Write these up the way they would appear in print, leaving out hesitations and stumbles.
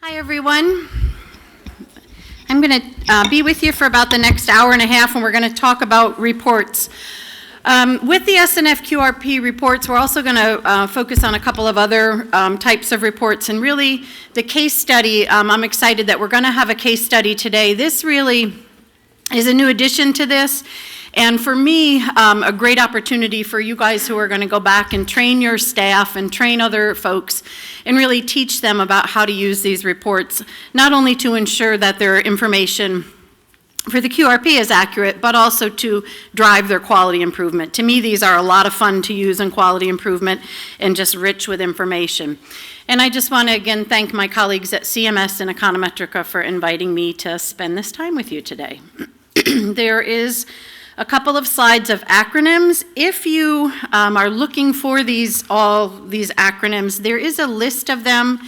Hi, everyone. I'm going to be with you for about the next hour and a half, and we're going to talk about reports. With the SNF QRP reports, we're also going to focus on a couple of other types of reports, and really the case study, I'm excited that we're going to have a case study today. This really is a new addition to this, and for me, a great opportunity for you guys who are going to go back and train your staff and train other folks and really teach them about how to use these reports, not only to ensure that their information for the QRP is accurate, but also to drive their quality improvement. To me, these are a lot of fun to use in quality improvement and just rich with information. And I just want to again thank my colleagues at CMS and Econometrica for inviting me to spend this time with you today. There is a couple of slides of acronyms. If you are looking for all these acronyms, there is a list of them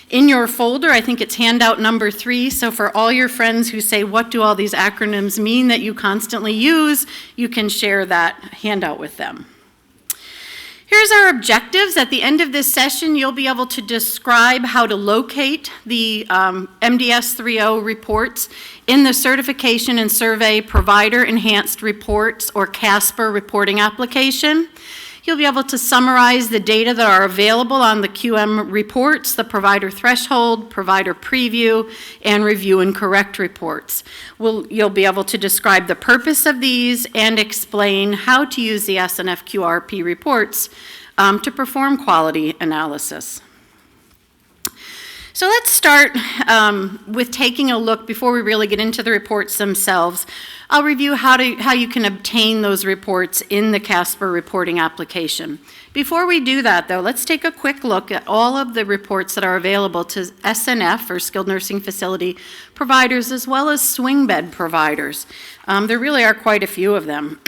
in your folder. I think it's handout number 3. So for all your friends who say, what do all these acronyms mean that you constantly use, you can share that handout with them. Here's our objectives. At the end of this session, you'll be able to describe how to locate the MDS 3.0 reports in the Certification and Survey Provider Enhanced Reports, or CASPER, reporting application. You'll be able to summarize the data that are available on the QM reports, the provider threshold, provider preview, and review and correct reports. You'll be able to describe the purpose of these and explain how to use the SNF QRP reports to perform quality analysis. So let's start with taking a look, before we really get into the reports themselves. I'll review how you can obtain those reports in the CASPER reporting application. Before we do that, though, let's take a quick look at all of the reports that are available to SNF, or skilled nursing facility providers, as well as swing bed providers. There really are quite a few of them.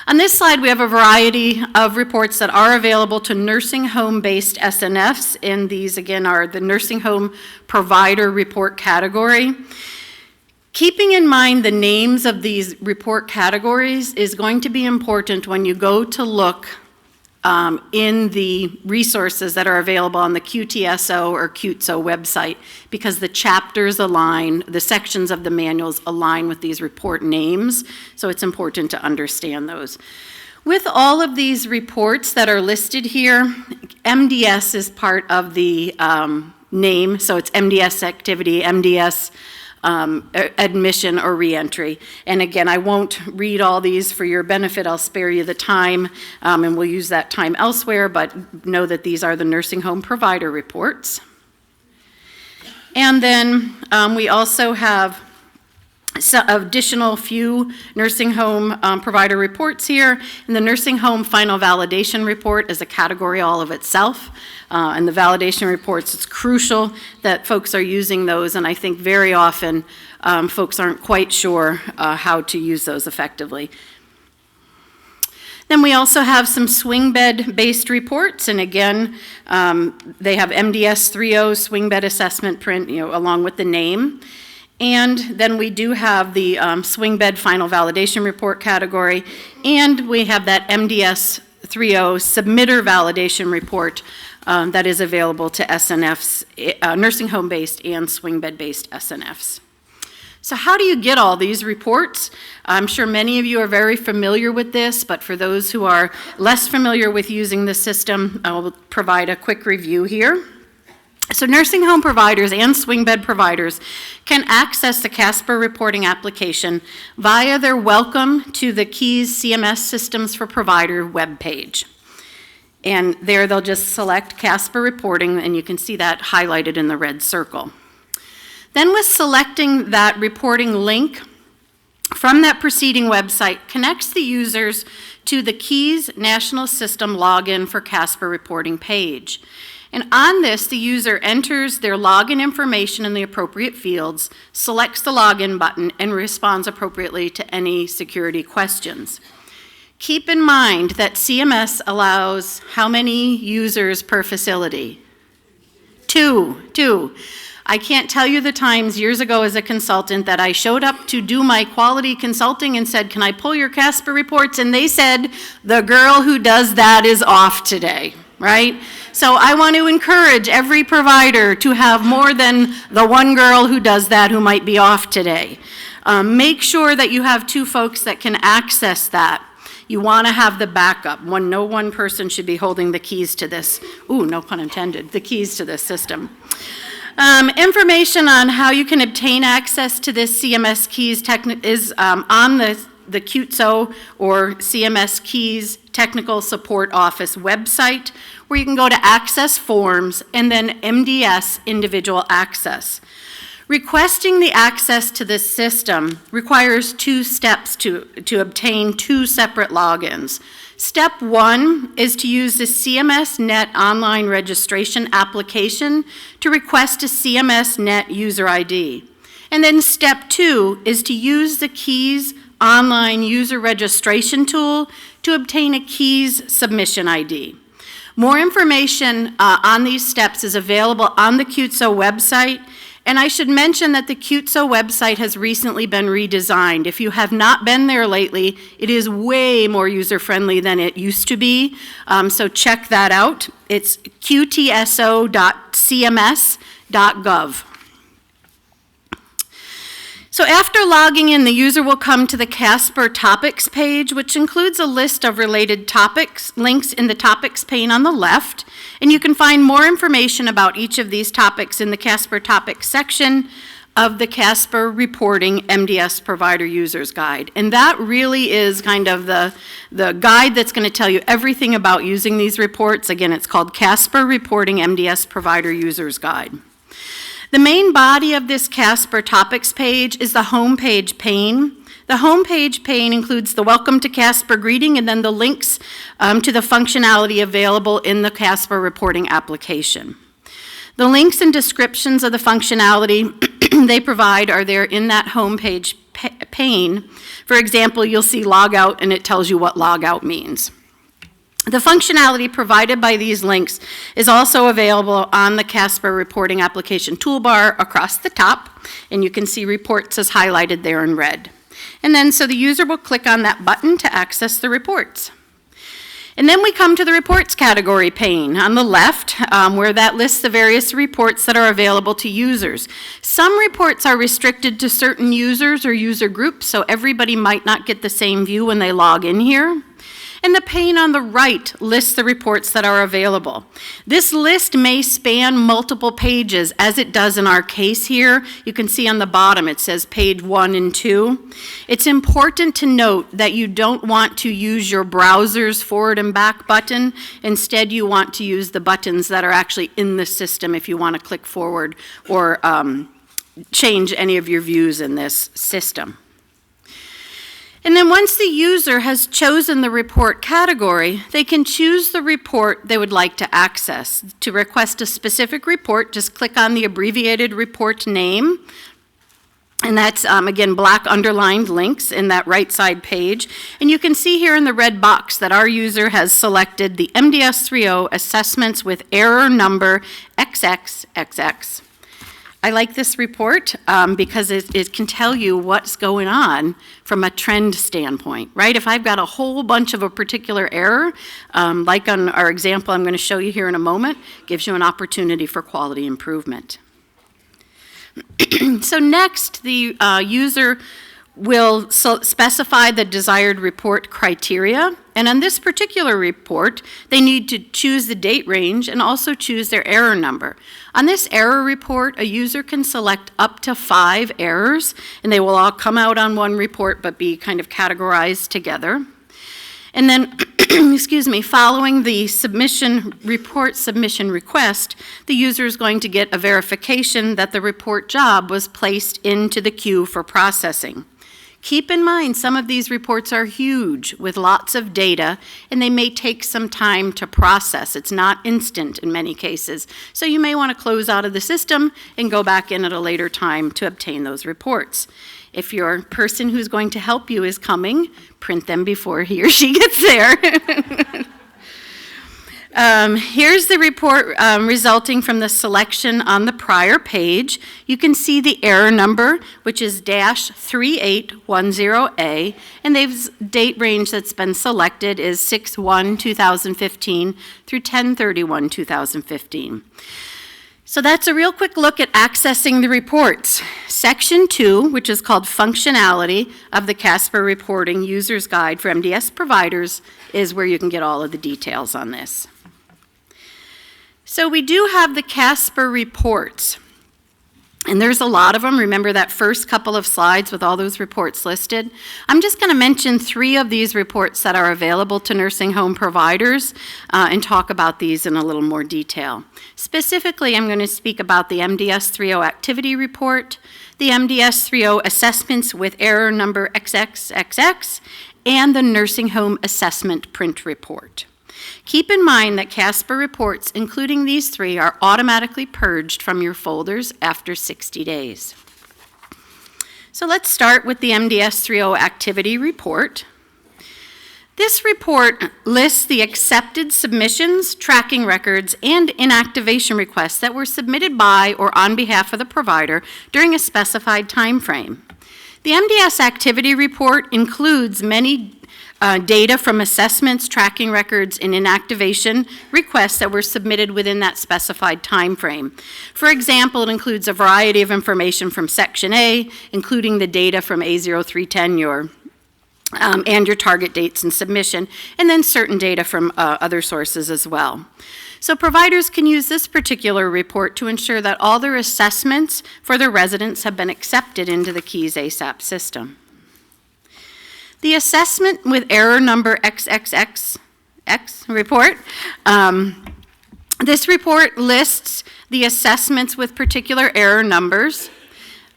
On this slide, we have a variety of reports that are available to nursing home-based SNFs, and these, again, are the nursing home provider report category. Keeping in mind the names of these report categories is going to be important when you go to look in the resources that are available on the QTSO or QTSO website, because the chapters align, the sections of the manuals align with these report names, so it's important to understand those. With all of these reports that are listed here, MDS is part of the name, so it's MDS activity, MDS admission or reentry. And again, I won't read all these for your benefit. I'll spare you the time, and we'll use that time elsewhere, but know that these are the nursing home provider reports. And then we also have some additional few nursing home provider reports here. And the nursing home final validation report is a category all of itself. And the validation reports, it's crucial that folks are using those, and I think very often folks aren't quite sure how to use those effectively. Then we also have some swing bed-based reports, and again, they have MDS 3.0 swing bed assessment print, along with the name. And then we do have the swing bed final validation report category, and we have that MDS 3.0 submitter validation report that is available to SNFs, nursing home-based and swing bed-based SNFs. So how do you get all these reports? I'm sure many of you are very familiar with this, but for those who are less familiar with using the system, I will provide a quick review here. So nursing home providers and swing bed providers can access the CASPER reporting application via their Welcome to the Keys CMS Systems for Provider webpage. And there they'll just select CASPER reporting, and you can see that highlighted in the red circle. Then with selecting that reporting link from that preceding website, connects the users to the Keys National System login for CASPER reporting page. And on this, the user enters their login information in the appropriate fields, selects the login button, and responds appropriately to any security questions. Keep in mind that CMS allows how many users per facility? Two. I can't tell you the times years ago as a consultant that I showed up to do my quality consulting and said, can I pull your CASPER reports? And they said, the girl who does that is off today, right? So I want to encourage every provider to have more than the one girl who does that who might be off today. Make sure that you have two folks that can access that. You want to have the backup. No one person should be holding the keys to this. Ooh, no pun intended, the keys to this system. Information on how you can obtain access to this CMS Keys is on the QTSO or CMS Keys Technical Support Office website, where you can go to Access Forms and then MDS Individual Access. Requesting the access to this system requires 2 steps to obtain 2 separate logins. Step 1 is to use the CMS Net online registration application to request a CMS Net user ID. And then step 2 is to use the Keys online user registration tool to obtain a Keys submission ID. More information on these steps is available on the QTSO website. And I should mention that the QTSO website has recently been redesigned. If you have not been there lately, it is way more user-friendly than it used to be. So check that out. It's qtso.cms.gov. So after logging in, the user will come to the CASPER topics page, which includes a list of related topics, links in the topics pane on the left. And you can find more information about each of these topics in the CASPER topics section of the CASPER Reporting MDS Provider Users Guide. And that really is kind of the guide that's going to tell you everything about using these reports. Again, it's called CASPER Reporting MDS Provider Users Guide. The main body of this CASPER topics page is the homepage pane. The homepage pane includes the Welcome to CASPER greeting and then the links to the functionality available in the CASPER reporting application. The links and descriptions of the functionality they provide are there in that homepage pane. For example, you'll see logout and it tells you what logout means. The functionality provided by these links is also available on the CASPER reporting application toolbar across the top, and you can see reports as highlighted there in red. And then so the user will click on that button to access the reports. And then we come to the reports category pane on the left, where that lists the various reports that are available to users. Some reports are restricted to certain users or user groups, so everybody might not get the same view when they log in here. And the pane on the right lists the reports that are available. This list may span multiple pages, as it does in our case here. You can see on the bottom it says page 1 and 2. It's important to note that you don't want to use your browser's forward and back button. Instead, you want to use the buttons that are actually in the system if you want to click forward or change any of your views in this system. And then once the user has chosen the report category, they can choose the report they would like to access. To request a specific report, just click on the abbreviated report name. And that's, again, black underlined links in that right side page. And you can see here in the red box that our user has selected the MDS 3.0 assessments with error number XXXX. I like this report because it can tell you what's going on from a trend standpoint, right? If I've got a whole bunch of a particular error, like on our example I'm going to show you here in a moment, gives you an opportunity for quality improvement. So next, the user will specify the desired report criteria. And on this particular report, they need to choose the date range and also choose their error number. On this error report, a user can select up to 5 errors, and they will all come out on one report but be kind of categorized together. And then, excuse me, following the report submission request, the user is going to get a verification that the report job was placed into the queue for processing. Keep in mind, some of these reports are huge with lots of data, and they may take some time to process. It's not instant in many cases. So you may want to close out of the system and go back in at a later time to obtain those reports. If your person who's going to help you is coming, print them before he or she gets there. Here's the report resulting from the selection on the prior page. You can see the error number, which is -3810A, and the date range that's been selected is 6/1/2015 through 10/31/2015. So that's a real quick look at accessing the reports. Section 2, which is called Functionality of the CASPER Reporting User's Guide for MDS Providers, is where you can get all of the details on this. So we do have the CASPER reports, and there's a lot of them. Remember that first couple of slides with all those reports listed? I'm just going to mention 3 of these reports that are available to nursing home providers and talk about these in a little more detail. Specifically, I'm going to speak about the MDS 3.0 activity report, the MDS 3.0 assessments with error number XXXX, and the nursing home assessment print report. Keep in mind that CASPER reports, including these 3, are automatically purged from your folders after 60 days. So let's start with the MDS 3.0 activity report. This report lists the accepted submissions, tracking records, and inactivation requests that were submitted by or on behalf of the provider during a specified time frame. The MDS activity report includes many data from assessments, tracking records, and inactivation requests that were submitted within that specified time frame. For example, it includes a variety of information from Section A, including the data from A0310 and your target dates and submission, and then certain data from other sources as well. So providers can use this particular report to ensure that all their assessments for their residents have been accepted into the KEYS ASAP system. The assessment with error number XXXX report, this report lists the assessments with particular error numbers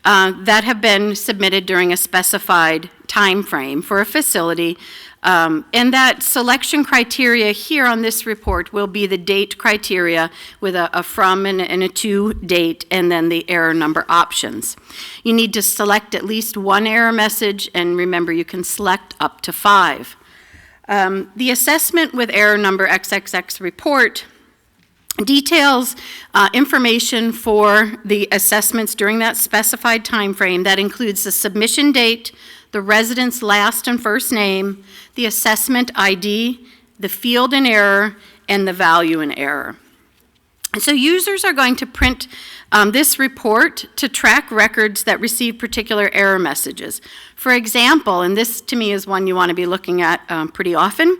that have been submitted during a specified time frame for a facility, and that selection criteria here on this report will be the date criteria with a from and a to date, and then the error number options. You need to select at least 1 error message, and remember you can select up to 5. The assessment with error number XXX report details information for the assessments during that specified time frame. That includes the submission date, the resident's last and first name, the assessment ID, the field in error, and the value in error. So users are going to print this report to track records that receive particular error messages. For example, and this to me is one you want to be looking at pretty often,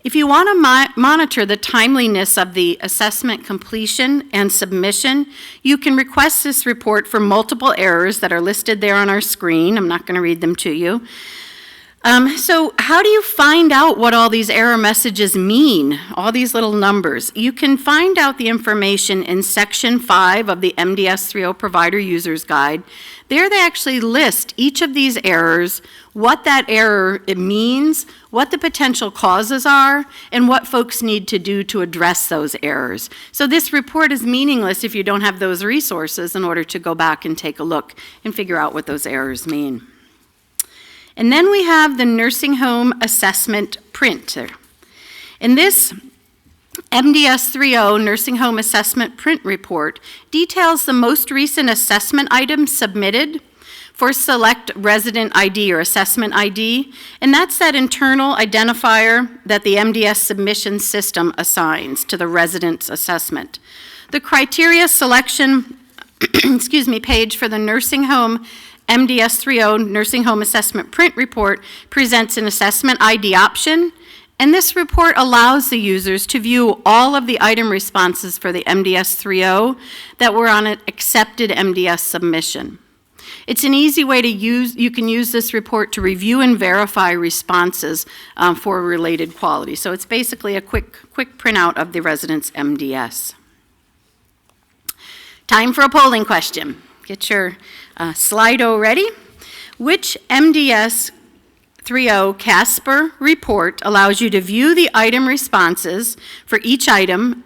if you want to monitor the timeliness of the assessment completion and submission, you can request this report for multiple errors that are listed there on our screen. I'm not going to read them to you. So how do you find out what all these error messages mean, all these little numbers? You can find out the information in Section 5 of the MDS 3.0 Provider User's Guide. There they actually list each of these errors, what that error it means, what the potential causes are, and what folks need to do to address those errors. So this report is meaningless if you don't have those resources in order to go back and take a look and figure out what those errors mean. And then we have the nursing home assessment printer. In this MDS 3.0 nursing home assessment print report details the most recent assessment items submitted for select resident ID or assessment ID, and that's that internal identifier that the MDS submission system assigns to the resident's assessment. The criteria selection page for the nursing home MDS 3.0 Nursing Home Assessment Print Report presents an assessment ID option, and this report allows the users to view all of the item responses for the MDS 3.0 that were on an accepted MDS submission. It's an easy way to use, you can use this report to review and verify responses for related quality. So it's basically a quick printout of the resident's MDS. Time for a polling question. Get your Slido ready. Which MDS 3.0 CASPER report allows you to view the item responses for each item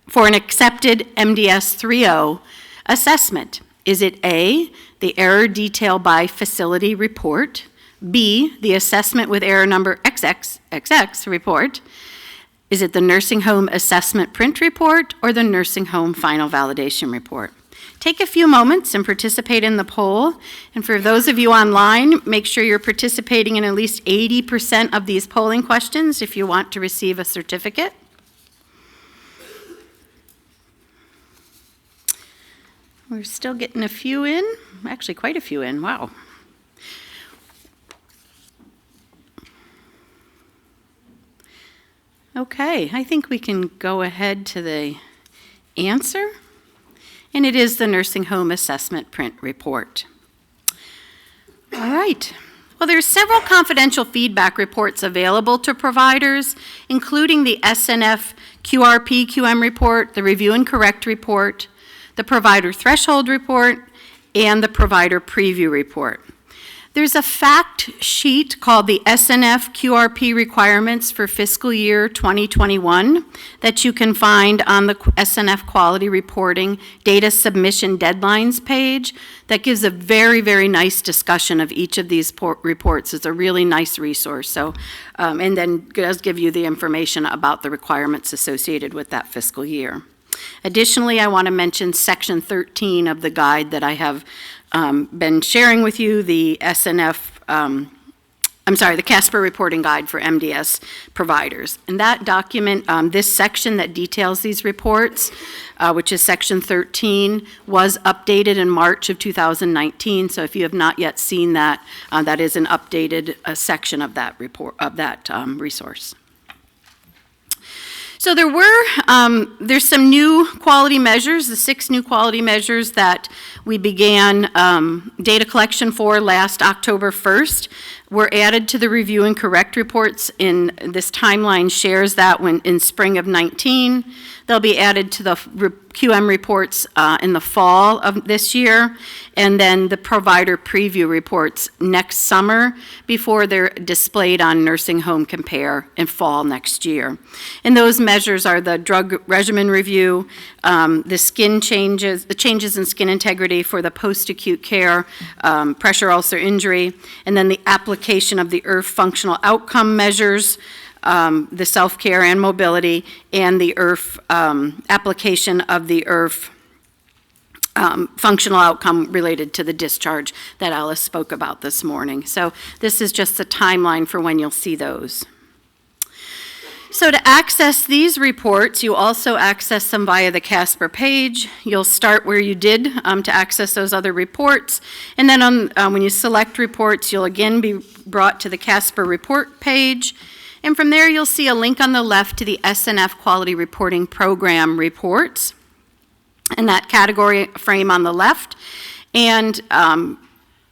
for an accepted MDS 3.0 assessment? Is it A, the error detail by facility report, B, the assessment with error number XXXX report, Is it the nursing home assessment print report or the nursing home final validation report? Take a few moments and participate in the poll. And for those of you online, make sure you're participating in at least 80% of these polling questions if you want to receive a certificate. We're still getting a few in, actually quite a few in, wow. Okay, I think we can go ahead to the answer. And it is the nursing home assessment print report. All right. Well, there's several confidential feedback reports available to providers, including the SNF QRP QM report, the review and correct report, the provider threshold report, and the provider preview report. There's a fact sheet called the SNF QRP requirements for fiscal year 2021 that you can find on the SNF quality reporting data submission deadlines page that gives a very, very nice discussion of each of these reports. It's a really nice resource. So, and then does give you the information about the requirements associated with that fiscal year. Additionally, I want to mention section 13 of the guide that I have been sharing with you, the the CASPER reporting guide for MDS providers. And that document, this section that details these reports, which is section 13, was updated in March of 2019. So if you have not yet seen that, that is an updated section of that report, of that resource. So there's some new quality measures, the 6 new quality measures that we began data collection for last October 1st were added to the review and correct reports. In this timeline shares that when in spring of 19. They'll be added to the QM reports in the fall of this year, and then the provider preview reports next summer before they're displayed on Nursing Home Compare in fall next year. And those measures are the drug regimen review, the skin changes, the changes in skin integrity for the post-acute care, pressure ulcer injury, and then the application of the IRF functional outcome measures, the self-care and mobility, and the IRF application of the IRF functional outcome related to the discharge that Alice spoke about this morning. So this is just the timeline for when you'll see those. So to access these reports, you also access them via the CASPER page. You'll start where you did to access those other reports. And then when you select reports, you'll again be brought to the CASPER report page. And from there, you'll see a link on the left to the SNF Quality Reporting Program reports, and that category frame on the left. And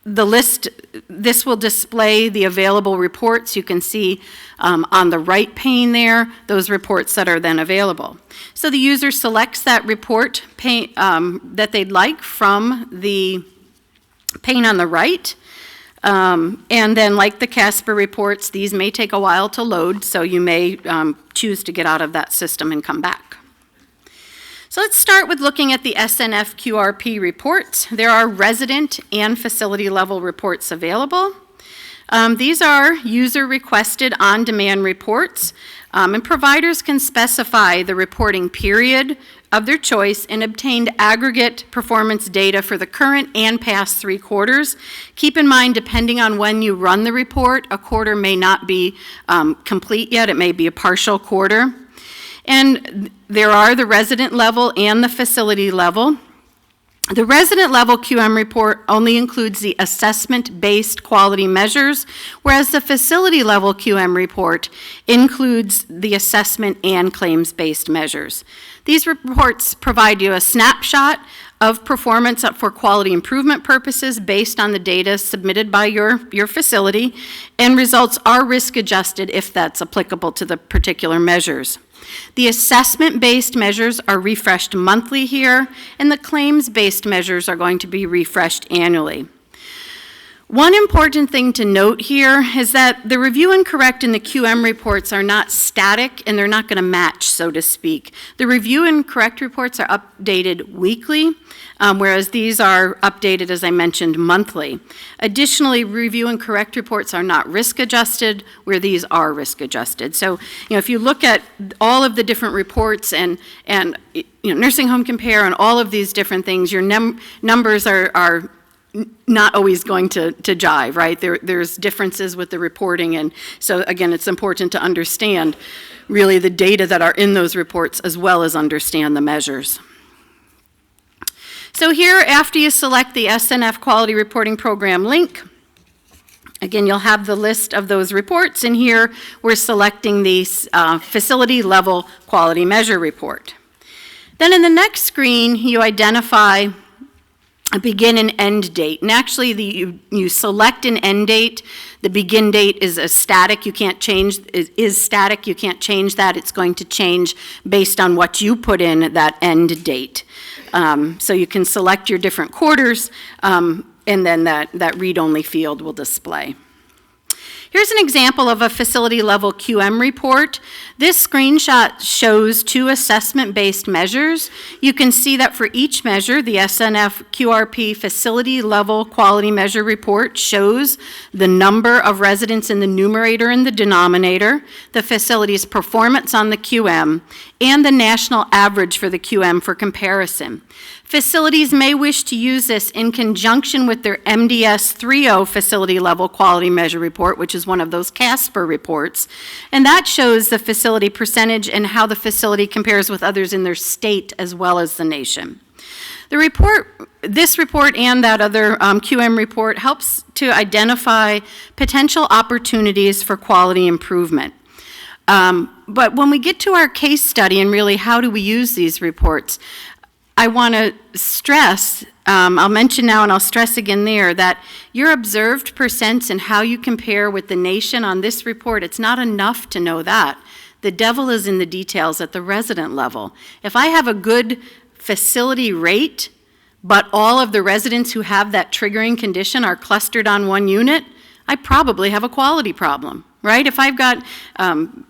the list, this will display the available reports. You can see on the right pane there, those reports that are then available. So the user selects that report pane, that they'd like from the pane on the right. And then like the CASPER reports, these may take a while to load, so you may choose to get out of that system and come back. So let's start with looking at the SNF QRP reports. There are resident and facility level reports available. These are user-requested on-demand reports, and providers can specify the reporting period of their choice and obtained aggregate performance data for the current and past 3 quarters. Keep in mind, depending on when you run the report, a quarter may not be complete yet. It may be a partial quarter. And there are the resident level and the facility level. The resident level QM report only includes the assessment-based quality measures, whereas the facility level QM report includes the assessment and claims-based measures. These reports provide you a snapshot of performance for quality improvement purposes based on the data submitted by your facility, and results are risk adjusted if that's applicable to the particular measures. The assessment-based measures are refreshed monthly here, and the claims-based measures are going to be refreshed annually. One important thing to note here is that the review and correct and the QM reports are not static and they're not going to match, so to speak. The review and correct reports are updated weekly, whereas these are updated, as I mentioned, monthly. Additionally, review and correct reports are not risk adjusted, where these are risk adjusted. So, if you look at all of the different reports and nursing home compare and all of these different things, your numbers are not always going to jive, right? There's differences with the reporting, and so again, it's important to understand really the data that are in those reports as well as understand the measures. So here, after you select the SNF Quality Reporting Program link, again, you'll have the list of those reports, and here we're selecting the facility level quality measure report. Then in the next screen, you identify a begin and end date. And actually, you select an end date. The begin date is a static. You can't change, is static. You can't change that. It's going to change based on what you put in that end date. So you can select your different quarters, and then that read-only field will display. Here's an example of a facility-level QM report. This screenshot shows 2 assessment-based measures. You can see that for each measure, the SNF QRP facility-level quality measure report shows the number of residents in the numerator and the denominator, the facility's performance on the QM, and the national average for the QM for comparison. Facilities may wish to use this in conjunction with their MDS 3.0 facility level quality measure report, which is one of those CASPER reports, and that shows the facility percentage and how the facility compares with others in their state as well as the nation. This report and that other QM report helps to identify potential opportunities for quality improvement. But when we get to our case study and really how do we use these reports, I want to stress, I'll mention now and I'll stress again there, that your observed percents and how you compare with the nation on this report, it's not enough to know that. The devil is in the details at the resident level. If I have a good facility rate, but all of the residents who have that triggering condition are clustered on one unit, I probably have a quality problem. Right? If I've got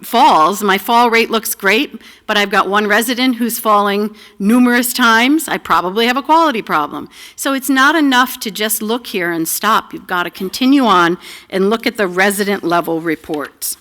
falls, my fall rate looks great, but I've got one resident who's falling numerous times, I probably have a quality problem. So it's not enough to just look here and stop. You've got to continue on and look at the resident level reports.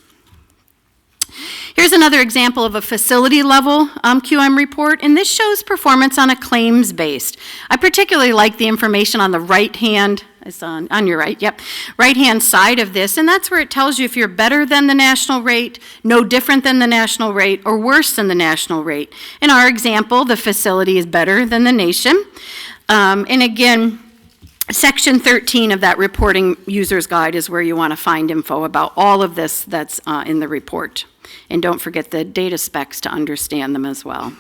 Here's another example of a facility level QM report, and this shows performance on a claims based. I particularly like the information on the right hand, it's on your right, yep, right-hand side of this, and that's where it tells you if you're better than the national rate, no different than the national rate, or worse than the national rate. In our example, the facility is better than the nation. And again, Section 13 of that reporting user's guide is where you want to find info about all of this that's in the report. And don't forget the data specs to understand them as well.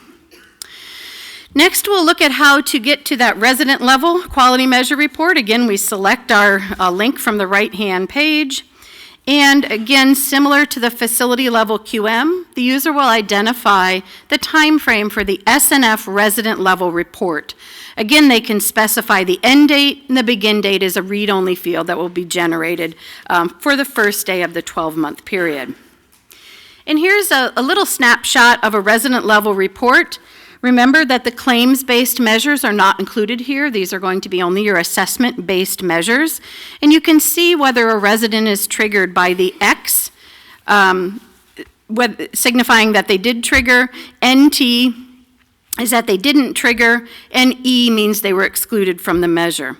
Next, we'll look at how to get to that resident level quality measure report. Again, we select our link from the right-hand page. And again, similar to the facility level QM, the user will identify the time frame for the SNF resident level report. Again, they can specify the end date, and the begin date is a read-only field that will be generated for the first day of the 12-month period. And here's a little snapshot of a resident level report. Remember that the claims-based measures are not included here. These are going to be only your assessment-based measures. And you can see whether a resident is triggered by the X, signifying that they did trigger, NT is that they didn't trigger, and E means they were excluded from the measure.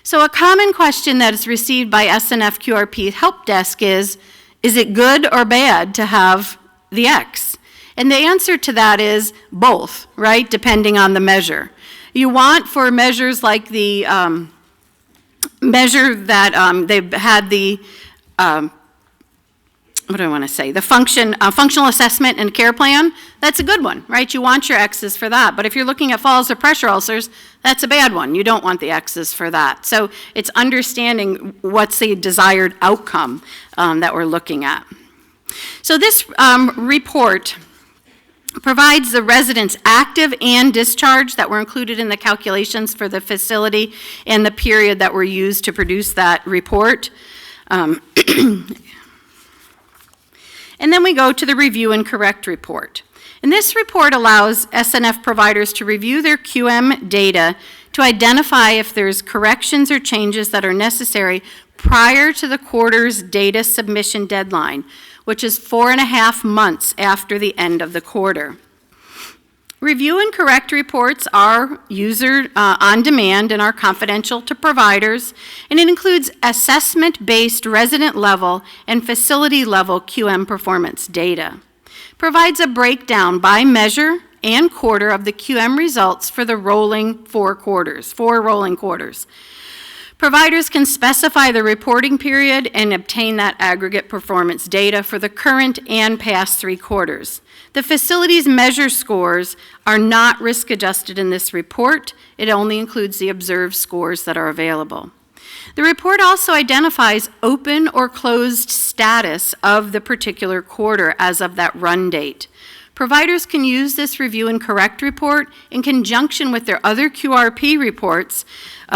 So a common question that is received by SNF QRP Help Desk is it good or bad to have the X? And the answer to that is both, right, depending on the measure. You want for measures like the measure that they've had the, what do I want to say, the functional assessment and care plan, that's a good one, right? You want your X's for that. But if you're looking at falls or pressure ulcers, that's a bad one. You don't want the X's for that. So it's understanding what's the desired outcome that we're looking at. So this report provides the residents active and discharge that were included in the calculations for the facility and the period that were used to produce that report. And then we go to the review and correct report. And this report allows SNF providers to review their QM data to identify if there's corrections or changes that are necessary prior to the quarter's data submission deadline, which is 4.5 months after the end of the quarter. Review and correct reports are user on demand and are confidential to providers, and it includes assessment-based resident level and facility level QM performance data. Provides a breakdown by measure and quarter of the QM results for the rolling 4 rolling quarters. Providers can specify the reporting period and obtain that aggregate performance data for the current and past 3 quarters. The facility's measure scores are not risk adjusted in this report. It only includes the observed scores that are available. The report also identifies open or closed status of the particular quarter as of that run date. Providers can use this review and correct report in conjunction with their other QRP reports,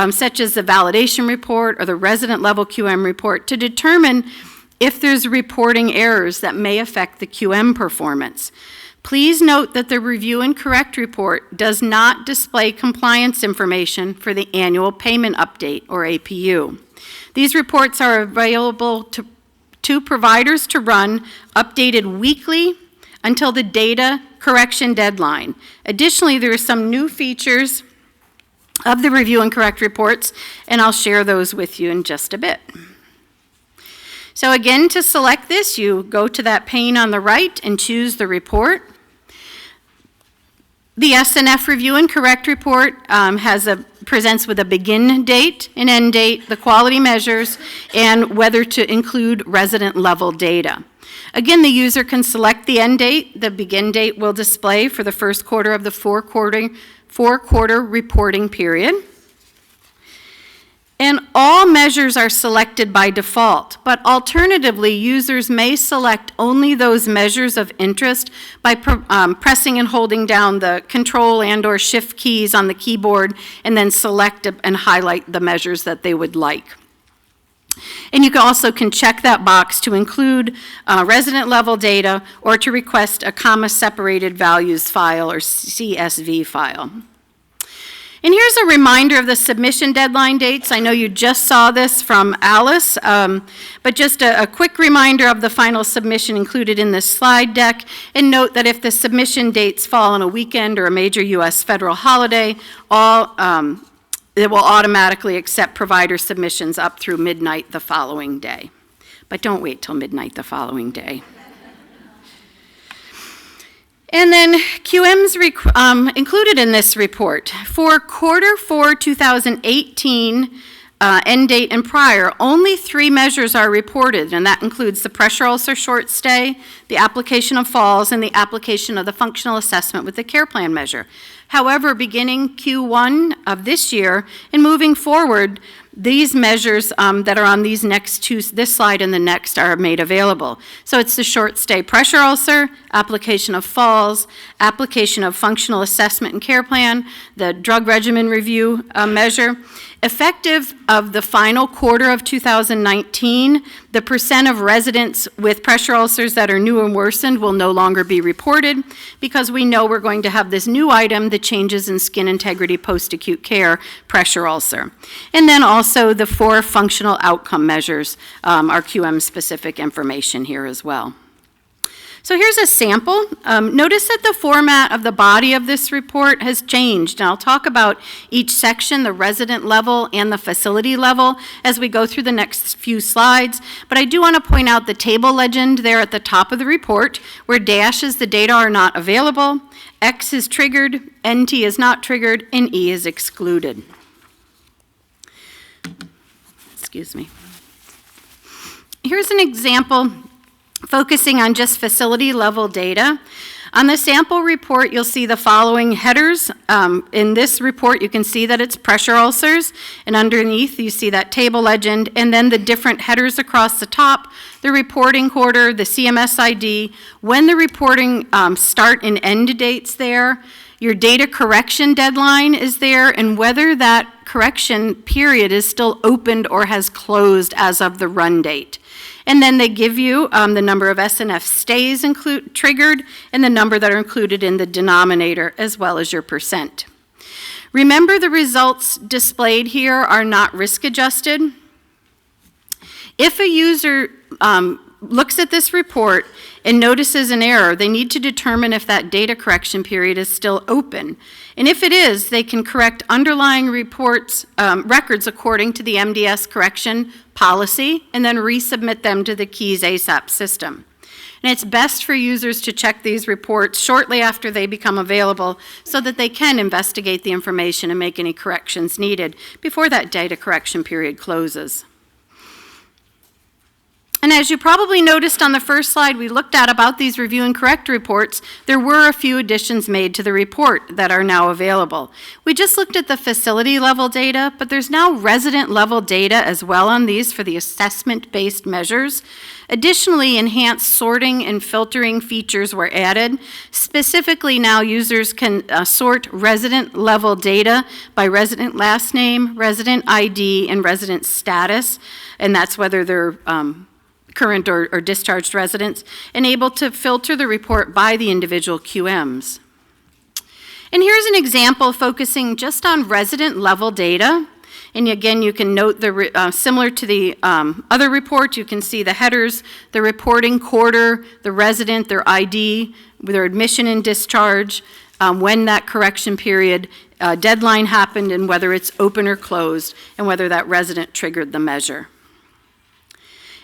such as the validation report or the resident level QM report, to determine if there's reporting errors that may affect the QM performance. Please note that the review and correct report does not display compliance information for the annual payment update, or APU. These reports are available to providers to run, updated weekly until the data correction deadline. Additionally, there are some new features of the review and correct reports, and I'll share those with you in just a bit. So again, to select this, you go to that pane on the right and choose the report. The SNF review and correct report presents with a begin date, an end date, the quality measures, and whether to include resident level data. Again, the user can select the end date. The begin date will display for the first quarter of the four quarter reporting period. And all measures are selected by default, but alternatively, users may select only those measures of interest by pressing and holding down the Control and/or Shift keys on the keyboard, and then select and highlight the measures that they would like. And you can check that box to include resident level data or to request a comma-separated values file or CSV file. And here's a reminder of the submission deadline dates. I know you just saw this from Alice, but just a quick reminder of the final submission included in this slide deck. And note that if the submission dates fall on a weekend or a major U.S. federal holiday, it will automatically accept provider submissions up through midnight the following day. But don't wait till midnight the following day. And then QM's included in this report. For quarter 4 2018 end date and prior, only 3 measures are reported, and that includes the pressure ulcer short stay, the application of falls, and the application of the functional assessment with the care plan measure. However, beginning Q1 of this year and moving forward, these measures that are on these next two, this slide and the next, are made available. So it's the short stay pressure ulcer, application of falls, application of functional assessment and care plan, the drug regimen review measure. Effective of the final quarter of 2019, the percent of residents with pressure ulcers that are new and worsened will no longer be reported, because we know we're going to have this new item, the changes in skin integrity post-acute care pressure ulcer. And then also the 4 functional outcome measures are QM-specific information here as well. So here's a sample. Notice that the format of the body of this report has changed, and I'll talk about each section, the resident level and the facility level, as we go through the next few slides. But I do want to point out the table legend there at the top of the report, where dash is the data are not available, X is triggered, NT is not triggered, and E is excluded. Excuse me. Here's an example focusing on just facility level data. On the sample report, you'll see the following headers. In this report, you can see that it's pressure ulcers, and underneath you see that table legend, and then the different headers across the top, the reporting quarter, the CMS ID, when the reporting start and end dates there, your data correction deadline is there, and whether that correction period is still opened or has closed as of the run date. And then they give you the number of SNF stays triggered and the number that are included in the denominator, as well as your percent. Remember, the results displayed here are not risk adjusted. If a user looks at this report and notices an error, they need to determine if that data correction period is still open. And if it is, they can correct underlying records according to the MDS correction policy and then resubmit them to the KEYS ASAP system. And it's best for users to check these reports shortly after they become available so that they can investigate the information and make any corrections needed before that data correction period closes. And as you probably noticed on the first slide we looked at about these review and correct reports, there were a few additions made to the report that are now available. We just looked at the facility level data, but there's now resident level data as well on these for the assessment-based measures. Additionally, enhanced sorting and filtering features were added. Specifically, now users can sort resident level data by resident last name, resident ID, and resident status, and that's whether they're current or discharged residents, and able to filter the report by the individual QMs. And here's an example focusing just on resident level data. And again, you can note similar to the other report, you can see the headers, the reporting quarter, the resident, their ID, their admission and discharge, when that correction period deadline happened, and whether it's open or closed, and whether that resident triggered the measure.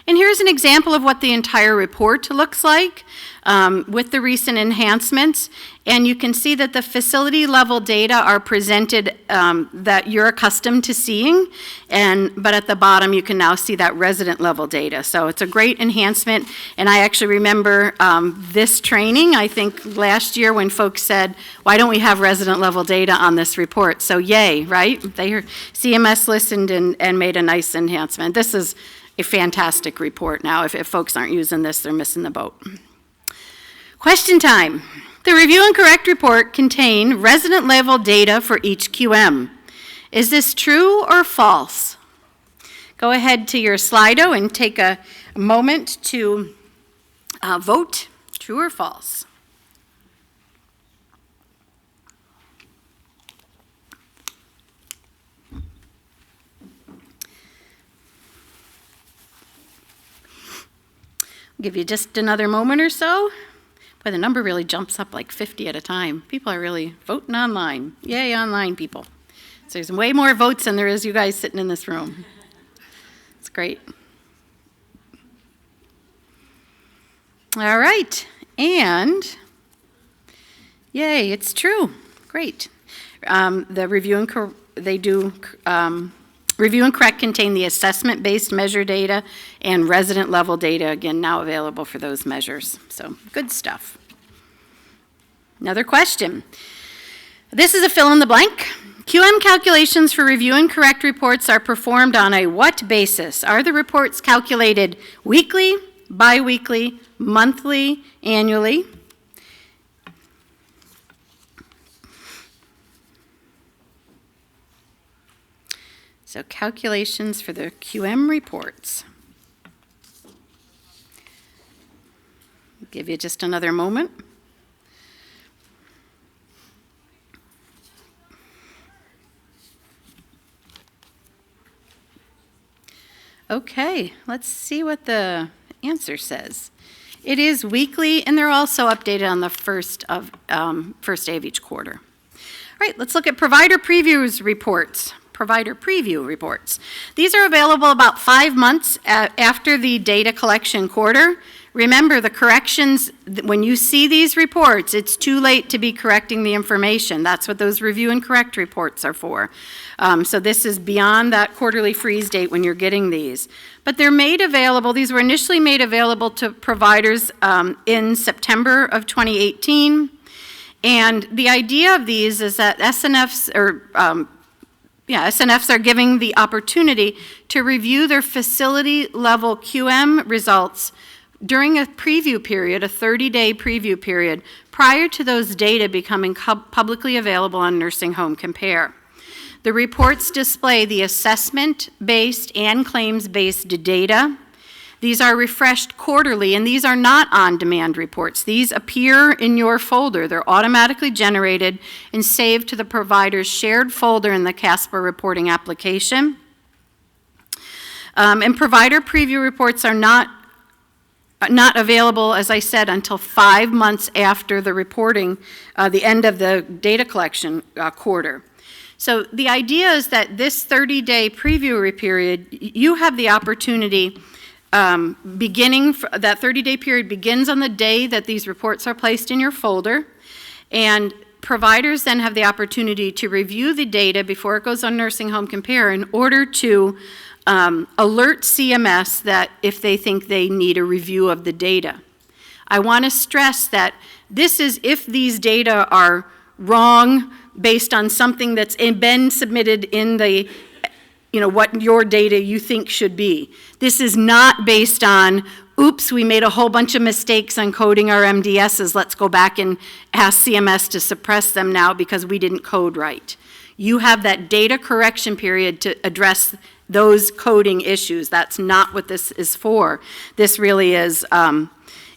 And here's an example of what the entire report looks like with the recent enhancements. And you can see that the facility level data are presented that you're accustomed to seeing, but at the bottom you can now see that resident level data. So it's a great enhancement, and I actually remember this training, I think last year, when folks said, why don't we have resident level data on this report? So yay, right? CMS listened and made a nice enhancement. This is a fantastic report now. If folks aren't using this, they're missing the boat. Question time. The review and correct report contain resident level data for each QM. Is this true or false? Go ahead to your Slido and take a moment to vote, true or false. Give you just another moment or so. Boy, the number really jumps up like 50 at a time. People are really voting online. Yay, online people. So there's way more votes than there is you guys sitting in this room. It's great. All right, and yay, it's true. Great. The review and correct contain the assessment-based measure data and resident level data, again, now available for those measures. So good stuff. Another question. This is a fill in the blank. QM calculations for review and correct reports are performed on a what basis? Are the reports calculated weekly, bi-weekly, monthly, annually? So calculations for the QM reports. Give you just another moment. Okay, let's see what the answer says. It is weekly, and they're also updated on the first day of each quarter. All right, let's look at provider preview reports. These are available about 5 months after the data collection quarter. remember, the corrections, when you see these reports, it's too late to be correcting the information. That's what those review and correct reports are for. So this is beyond that quarterly freeze date when you're getting these. But they're made available, these were initially made available to providers in September of 2018. And the idea of these is that SNFs are giving the opportunity to review their facility level QM results during a preview period, a 30-day preview period, prior to those data becoming publicly available on Nursing Home Compare. The reports display the assessment-based and claims-based data. These are refreshed quarterly, and these are not on-demand reports. These appear in your folder. They're automatically generated and saved to the provider's shared folder in the CASPER reporting application. And provider preview reports are not available, as I said, until 5 months after the reporting, the end of the data collection quarter. So the idea is that this 30-day preview period, you have the opportunity that 30-day period begins on the day that these reports are placed in your folder, and providers then have the opportunity to review the data before it goes on Nursing Home Compare in order to alert CMS that if they think they need a review of the data. I want to stress that this is if these data are wrong based on something that's been submitted in the, what your data you think should be. This is not based on, oops, we made a whole bunch of mistakes on coding our MDSs. Let's go back and ask CMS to suppress them now because we didn't code right. You have that data correction period to address those coding issues. That's not what this is for. This really is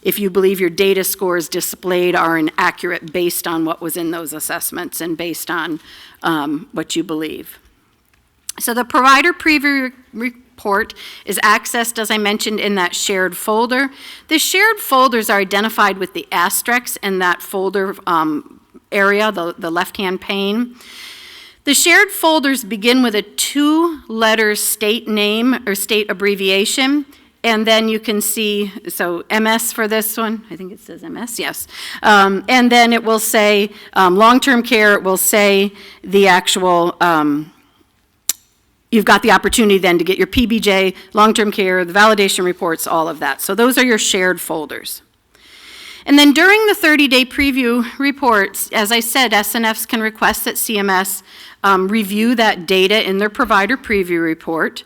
if you believe your data scores displayed are inaccurate based on what was in those assessments and based on what you believe. So the provider preview report is accessed, as I mentioned, in that shared folder. The shared folders are identified with the asterisks in that folder area, the left-hand pane. The shared folders begin with a 2-letter state name or state abbreviation, and then you can see, so MS for this one, I think it says MS, yes. And then it will say long-term care, it will say the actual, you've got the opportunity then to get your PBJ, long-term care, the validation reports, all of that. So those are your shared folders. And then during the 30-day preview reports, as I said, SNFs can request that CMS review that data in their provider preview report.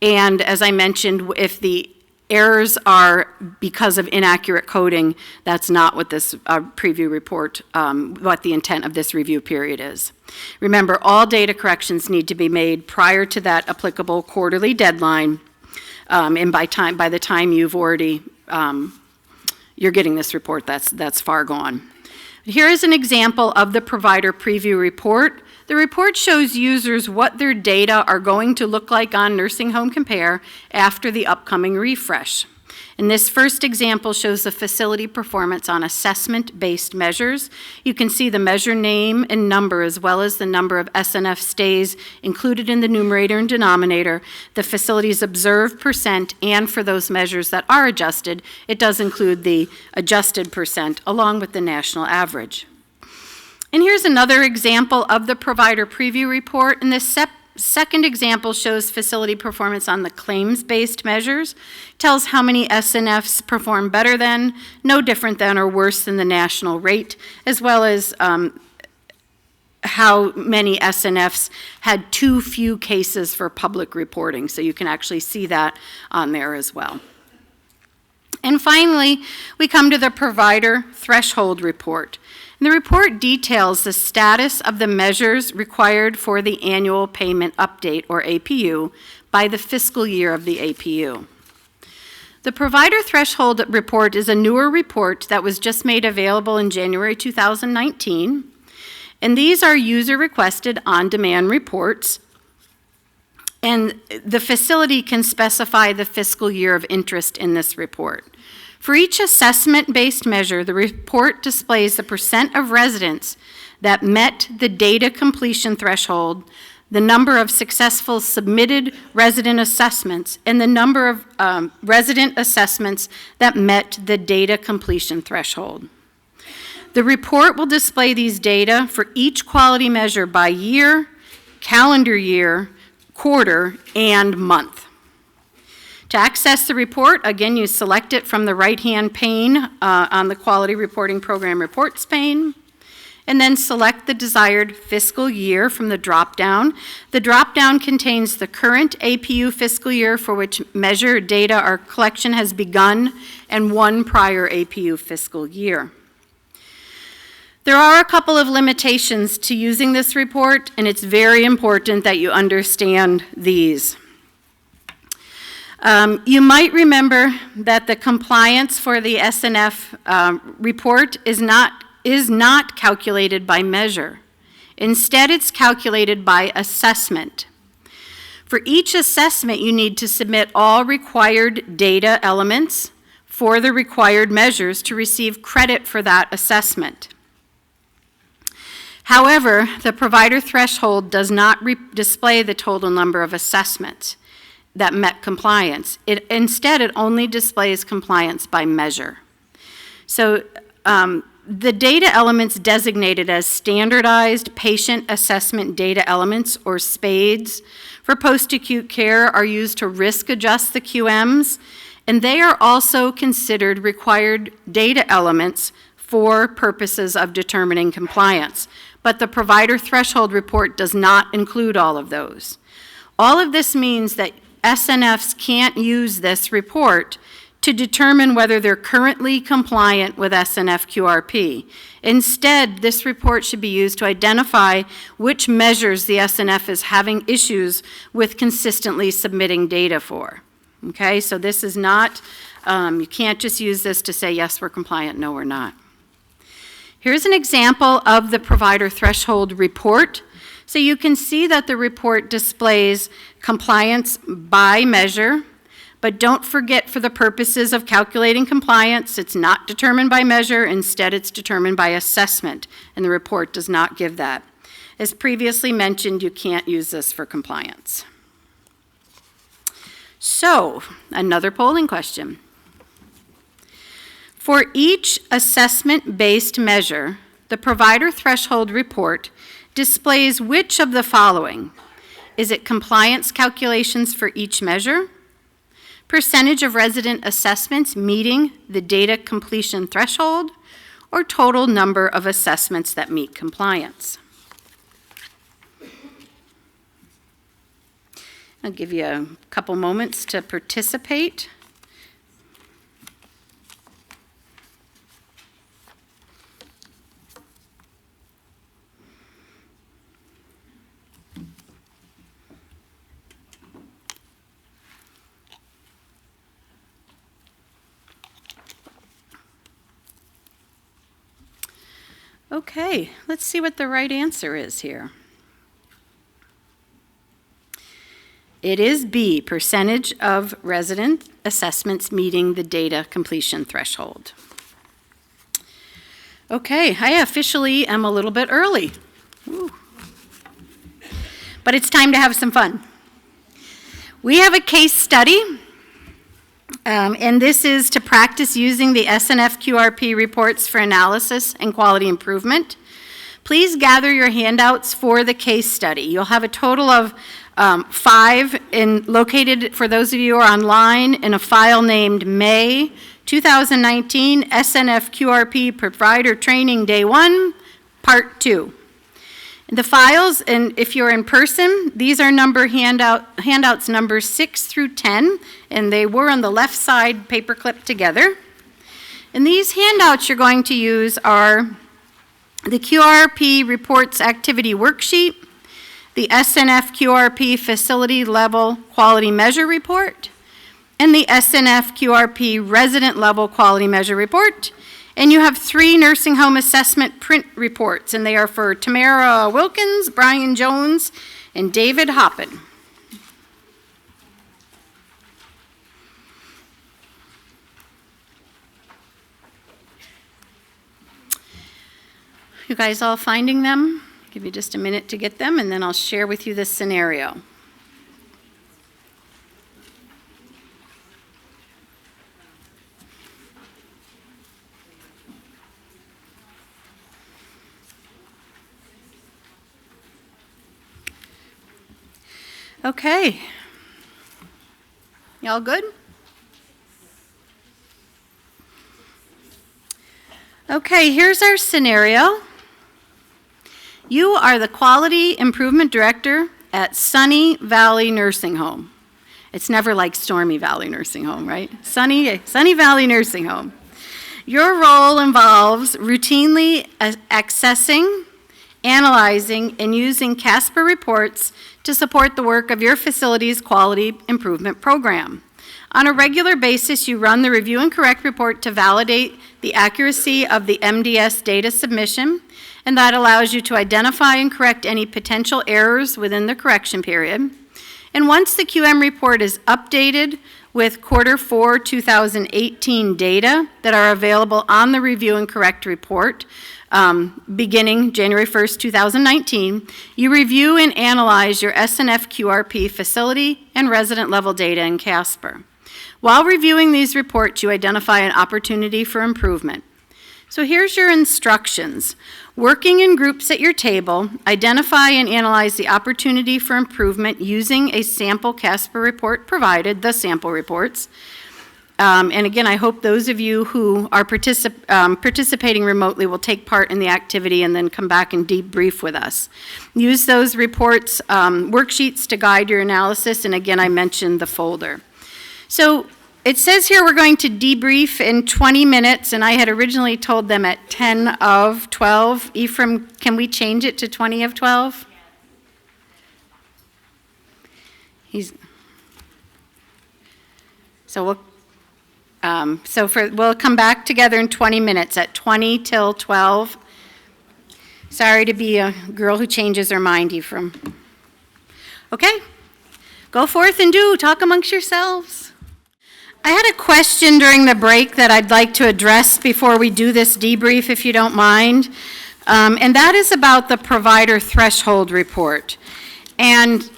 And as I mentioned, if the errors are because of inaccurate coding, that's not what this preview report, what the intent of this review period is. Remember, all data corrections need to be made prior to that applicable quarterly deadline, and by the time you've already, you're getting this report, that's far gone. Here is an example of the provider preview report. The report shows users what their data are going to look like on Nursing Home Compare after the upcoming refresh. And this first example shows the facility performance on assessment-based measures. You can see the measure name and number as well as the number of SNF stays included in the numerator and denominator, the facility's observed percent, and for those measures that are adjusted, it does include the adjusted percent along with the national average. And here's another example of the provider preview report. And this second example shows facility performance on the claims-based measures. Tells how many SNFs perform better than, no different than, or worse than the national rate, as well as how many SNFs had too few cases for public reporting. So you can actually see that on there as well. And finally, we come to the provider threshold report. And the report details the status of the measures required for the annual payment update, or APU, by the fiscal year of the APU. The provider threshold report is a newer report that was just made available in January 2019. And these are user-requested on-demand reports. And the facility can specify the fiscal year of interest in this report. For each assessment-based measure, the report displays the percent of residents that met the data completion threshold, the number of successful submitted resident assessments, and the number of resident assessments that met the data completion threshold. The report will display these data for each quality measure by year, calendar year, quarter, and month. To access the report, again, you select it from the right-hand pane on the Quality Reporting Program Reports pane, and then select the desired fiscal year from the drop-down. The drop-down contains the current APU fiscal year for which measure data or collection has begun and one prior APU fiscal year. There are a couple of limitations to using this report, and it's very important that you understand these. You might remember that the compliance for the SNF report is not calculated by measure. Instead, it's calculated by assessment. For each assessment, you need to submit all required data elements for the required measures to receive credit for that assessment. However, the provider threshold does not display the total number of assessments that met compliance. Instead, it only displays compliance by measure. So the data elements designated as standardized patient assessment data elements, or SPADES, for post-acute care are used to risk adjust the QMs, and they are also considered required data elements for purposes of determining compliance. But the provider threshold report does not include all of those. All of this means that SNFs can't use this report to determine whether they're currently compliant with SNF QRP. Instead, this report should be used to identify which measures the SNF is having issues with consistently submitting data for. Okay, so this is not, you can't just use this to say, yes, we're compliant, no, we're not. Here's an example of the provider threshold report. So you can see that the report displays compliance by measure, but don't forget, for the purposes of calculating compliance, it's not determined by measure. Instead, it's determined by assessment, and the report does not give that. As previously mentioned, you can't use this for compliance. So, another polling question. For each assessment-based measure, the provider threshold report displays which of the following? Is it compliance calculations for each measure? Percentage of resident assessments meeting the data completion threshold, or total number of assessments that meet compliance? I'll give you a couple moments to participate. Okay, let's see what the right answer is here. It is B, percentage of resident assessments meeting the data completion threshold. Okay, I officially am a little bit early. Woo. But it's time to have some fun. We have a case study, and this is to practice using the SNF QRP reports for analysis and quality improvement. Please gather your handouts for the case study. You'll have a total of 5 located, for those of you who are online, in a file named May 2019 SNF QRP Provider Training Day 1, Part 2. The files, and if you're in person, these are handouts numbers 6 through 10, and they were on the left side paperclip together. And these handouts you're going to use are the QRP Reports Activity Worksheet, the SNF QRP Facility Level Quality Measure Report, and the SNF QRP Resident Level Quality Measure Report. And you have 3 nursing home assessment print reports, and they are for Tamara Wilkins, Brian Jones, and David Hoppin. You guys all finding them? Give you just a minute to get them, and then I'll share with you this scenario. Okay. Y'all good? Okay, here's our scenario. You are the Quality Improvement Director at Sunny Valley Nursing Home. It's never like Stormy Valley Nursing Home, right? Sunny Valley Nursing Home. Your role involves routinely accessing, analyzing, and using CASPER reports to support the work of your facility's quality improvement program. On a regular basis, you run the review and correct report to validate the accuracy of the MDS data submission, and that allows you to identify and correct any potential errors within the correction period. And once the QM report is updated with Q4 2018 data that are available on the review and correct report, beginning January 1st, 2019, you review and analyze your SNF QRP facility and resident level data in CASPER. While reviewing these reports, you identify an opportunity for improvement. So here's your instructions. Working in groups at your table, identify and analyze the opportunity for improvement using a sample CASPER report provided, the sample reports. And again, I hope those of you who are participating remotely will take part in the activity and then come back and debrief with us. Use those reports, worksheets to guide your analysis, and again, I mentioned the folder. So it says here we're going to debrief in 20 minutes, and I had originally told them at 10 of 12. Ephraim, can we change it to 20 of 12? We'll come back together in 20 minutes at 20 till 12. Sorry to be a girl who changes her mind, Ephraim. Okay, go forth and talk amongst yourselves. I had a question during the break that I'd like to address before we do this debrief, if you don't mind. And that is about the provider threshold report. And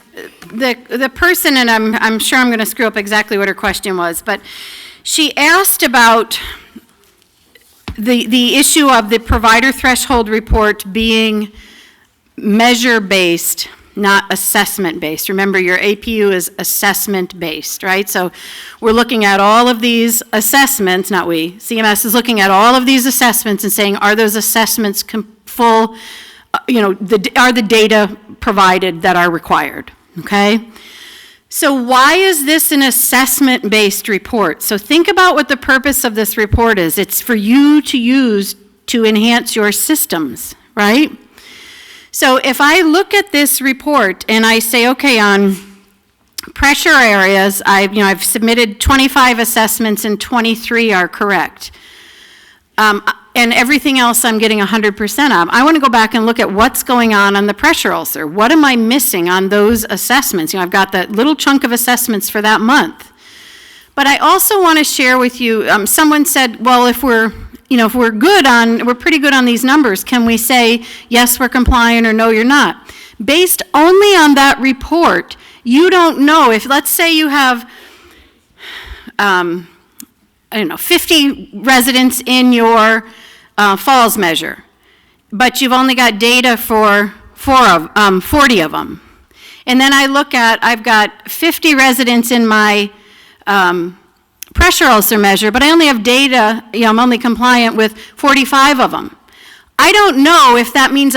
the person, and I'm sure I'm going to screw up exactly what her question was, but she asked about the issue of the provider threshold report being measure-based, not assessment-based. Remember, your APU is assessment-based, right? So we're looking at all of these assessments, not we, CMS is looking at all of these assessments and saying, are those assessments full, are the data provided that are required, okay? So why is this an assessment-based report? So think about what the purpose of this report is. It's for you to use to enhance your systems, right? So if I look at this report and I say, okay, on pressure areas, I've submitted 25 assessments and 23 are correct. And everything else I'm getting 100% of. I want to go back and look at what's going on the pressure ulcer. What am I missing on those assessments? I've got that little chunk of assessments for that month. But I also want to share with you, someone said, well, if we're pretty good on these numbers, can we say, yes, we're compliant, or no, you're not? Based only on that report, you don't know if, let's say you have, 50 residents in your falls measure, but you've only got data for 40 of them. And then I look at, I've got 50 residents in my pressure ulcer measure, but I only have data, I'm only compliant with 45 of them. I don't know if that means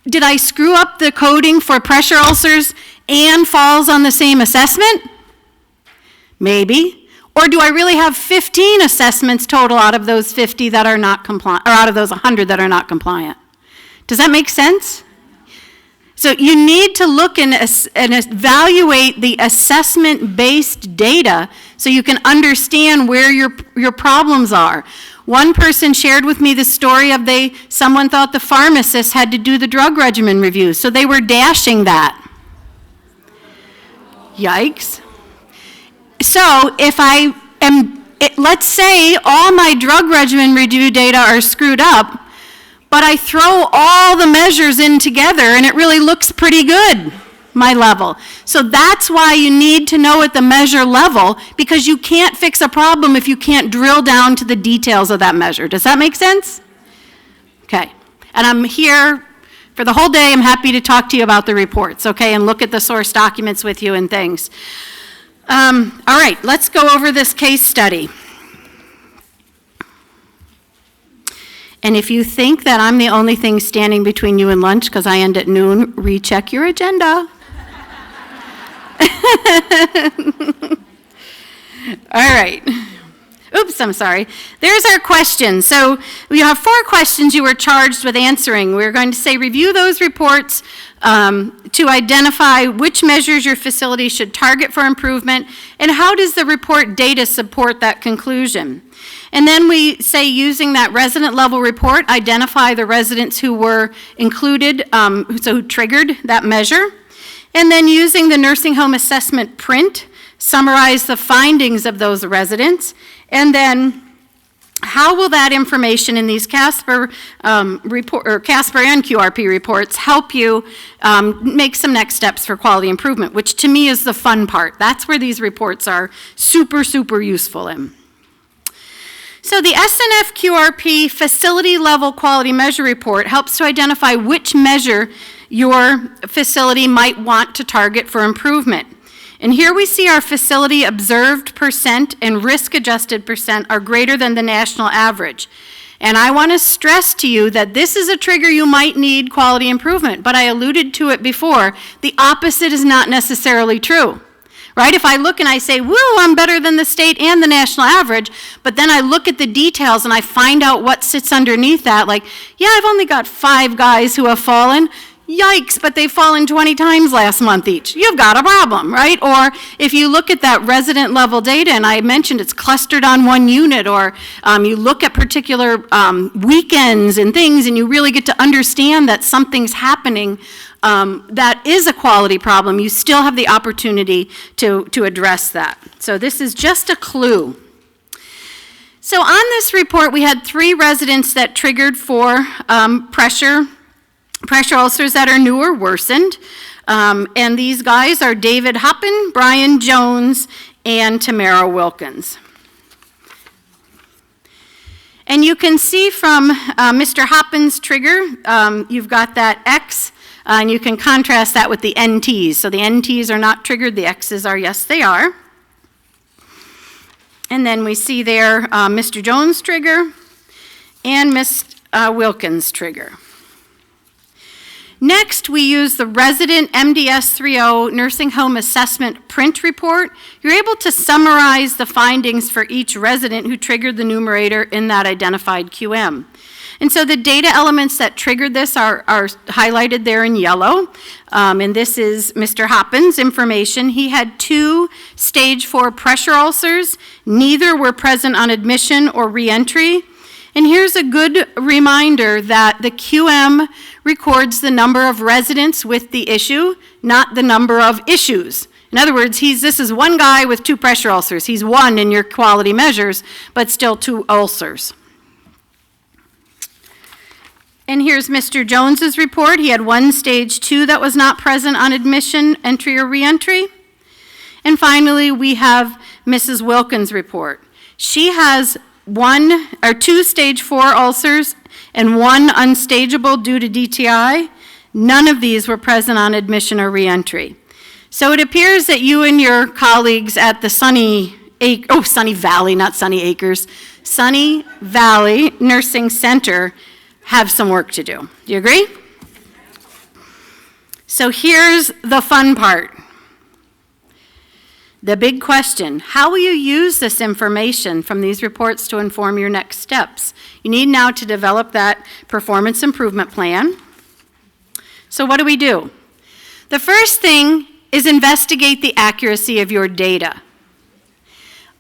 did I screw up the coding for pressure ulcers and falls on the same assessment? Maybe. Or do I really have 15 assessments total out of those 50 that are not compliant, or out of those 100 that are not compliant? Does that make sense? So you need to look and evaluate the assessment-based data so you can understand where your problems are. One person shared with me the story of someone thought the pharmacist had to do the drug regimen review, so they were dashing that. Yikes. So if let's say all my drug regimen review data are screwed up, but I throw all the measures in together and it really looks pretty good, my level. So that's why you need to know at the measure level, because you can't fix a problem if you can't drill down to the details of that measure. Does that make sense? Okay. And I'm here for the whole day. I'm happy to talk to you about the reports, okay, and look at the source documents with you and things. All right, let's go over this case study. And if you think that I'm the only thing standing between you and lunch because I end at noon, recheck your agenda. All right. Oops, I'm sorry. There's our question. So we have 4 questions you were charged with answering. We're going to say review those reports to identify which measures your facility should target for improvement, and how does the report data support that conclusion. And then we say, using that resident level report, identify the residents who were included, so who triggered that measure. And then using the nursing home assessment print, summarize the findings of those residents. And then how will that information in these CASPER report, or CASPER and QRP reports help you make some next steps for quality improvement, which to me is the fun part. That's where these reports are super, super useful in. So the SNF QRP Facility Level Quality Measure Report helps to identify which measure your facility might want to target for improvement. And here we see our facility observed percent and risk-adjusted percent are greater than the national average. And I want to stress to you that this is a trigger you might need quality improvement, but I alluded to it before. The opposite is not necessarily true. Right? If I look and I say, woo, I'm better than the state and the national average, but then I look at the details and I find out what sits underneath that, like, yeah, I've only got 5 guys who have fallen. Yikes, but they've fallen 20 times last month each. You've got a problem, right? Or if you look at that resident level data, and I mentioned it's clustered on one unit, or you look at particular weekends and things, and you really get to understand that something's happening that is a quality problem, you still have the opportunity to address that. So this is just a clue. So on this report, we had 3 residents that triggered for pressure ulcers that are new or worsened. And these guys are David Hoppin, Brian Jones, and Tamara Wilkins. And you can see from Mr. Hoppin's trigger, you've got that X, and you can contrast that with the NTs. So the NTs are not triggered, the X's are, yes, they are. And then we see there Mr. Jones' trigger and Ms. Wilkins' trigger. Next, we use the Resident MDS 3.0 Nursing Home Assessment Print Report. You're able to summarize the findings for each resident who triggered the numerator in that identified QM. And so the data elements that triggered this are highlighted there in yellow. And this is Mr. Hoppin's information. He had 2 stage 4 pressure ulcers. Neither were present on admission or reentry. And here's a good reminder that the QM records the number of residents with the issue, not the number of issues. In other words, this is one guy with 2 pressure ulcers. He's 1 in your quality measures, but still 2 ulcers. And here's Mr. Jones's report. He had 1 stage 2 that was not present on admission, entry, or reentry. And finally, we have Mrs. Wilkins' report. She has 2 stage 4 ulcers and 1 unstageable due to DTI. None of these were present on admission or reentry. So it appears that you and your colleagues at the Sunny Valley, not Sunny Acres, Sunny Valley Nursing Center have some work to do. Do you agree? So here's the fun part. The big question, how will you use this information from these reports to inform your next steps? You need now to develop that performance improvement plan. So what do? The first thing is investigate the accuracy of your data.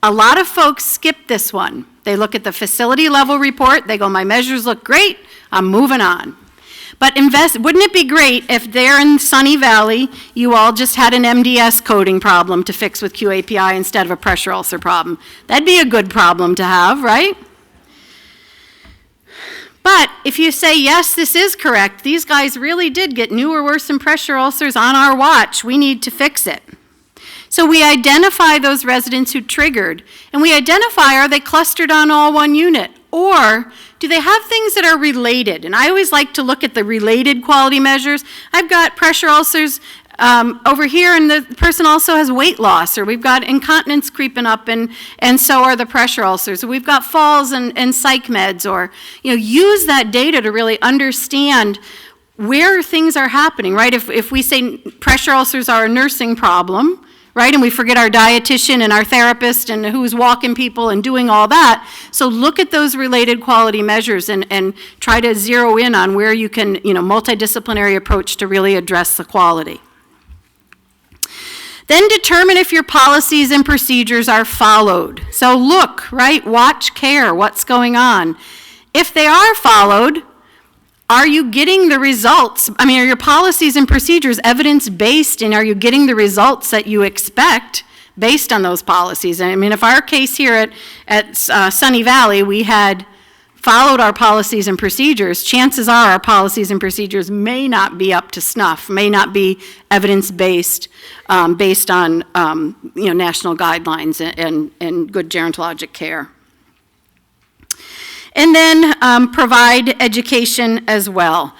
A lot of folks skip this one. They look at the facility level report, they go, my measures look great, I'm moving on. But wouldn't it be great if there in Sunny Valley, you all just had an MDS coding problem to fix with QAPI instead of a pressure ulcer problem? That'd be a good problem to have, right? But if you say, yes, this is correct, these guys really did get new or worsened pressure ulcers on our watch, we need to fix it. So we identify those residents who triggered, and we identify, are they clustered on all one unit? Or do they have things that are related? And I always like to look at the related quality measures. I've got pressure ulcers over here, and the person also has weight loss, or we've got incontinence creeping up, and so are the pressure ulcers. Or we've got falls and psych meds, or use that data to really understand where things are happening, right? If we say pressure ulcers are a nursing problem, right, and we forget our dietitian and our therapist and who's walking people and doing all that, so look at those related quality measures and try to zero in on where you can, multidisciplinary approach to really address the quality. Then determine if your policies and procedures are followed. So look, right, watch, care, what's going on. If they are followed, are you getting the results? Are your policies and procedures evidence-based, and are you getting the results that you expect based on those policies? If our case here at Sunny Valley, we had followed our policies and procedures, chances are our policies and procedures may not be up to snuff, may not be evidence-based, based on national guidelines and good gerontologic care. And then provide education as well.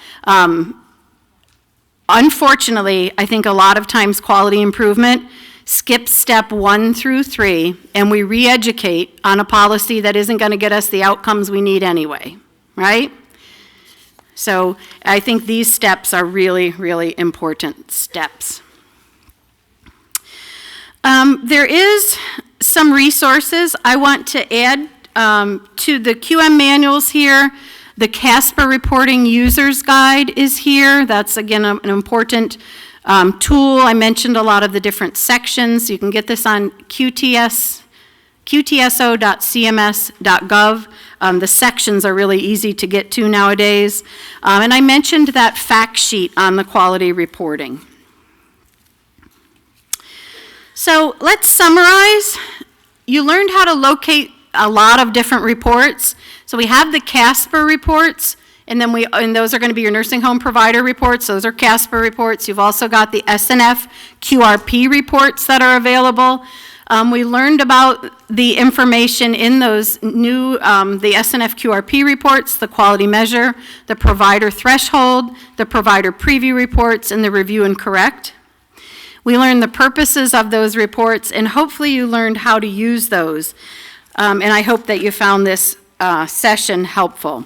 Unfortunately, I think a lot of times quality improvement skips step 1 through 3, and we re-educate on a policy that isn't going to get us the outcomes we need anyway, right? So I think these steps are really, really important steps. There is some resources I want to add to the QM manuals here. The CASPER reporting users guide is here. That's, again, an important tool. I mentioned a lot of the different sections. You can get this on qtso.cms.gov. The sections are really easy to get to nowadays. And I mentioned that fact sheet on the quality reporting. So let's summarize. You learned how to locate a lot of different reports. So we have the CASPER reports, and those are going to be your nursing home provider reports. Those are CASPER reports. You've also got the SNF QRP reports that are available. We learned about the information in those new, the SNF QRP reports, the quality measure, the provider threshold, the provider preview reports, and the review and correct. We learned the purposes of those reports, and hopefully you learned how to use those. And I hope that you found this session helpful.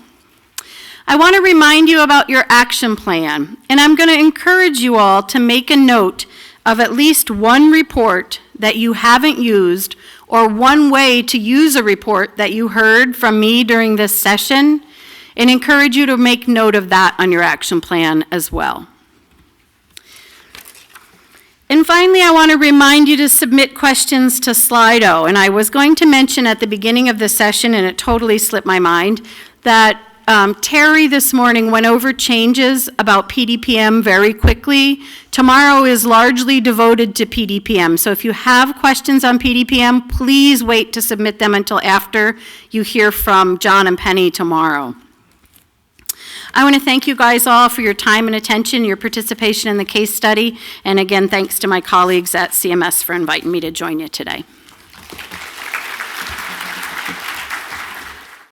I want to remind you about your action plan, and I'm going to encourage you all to make a note of at least one report that you haven't used, or one way to use a report that you heard from me during this session, and encourage you to make note of that on your action plan as well. And finally, I want to remind you to submit questions to Slido. And I was going to mention at the beginning of the session, and it totally slipped my mind, that Terry this morning went over changes about PDPM very quickly. Tomorrow is largely devoted to PDPM. So if you have questions on PDPM, please wait to submit them until after you hear from John and Penny tomorrow. I want to thank you guys all for your time and attention, your participation in the case study, and again, thanks to my colleagues at CMS for inviting me to join you today.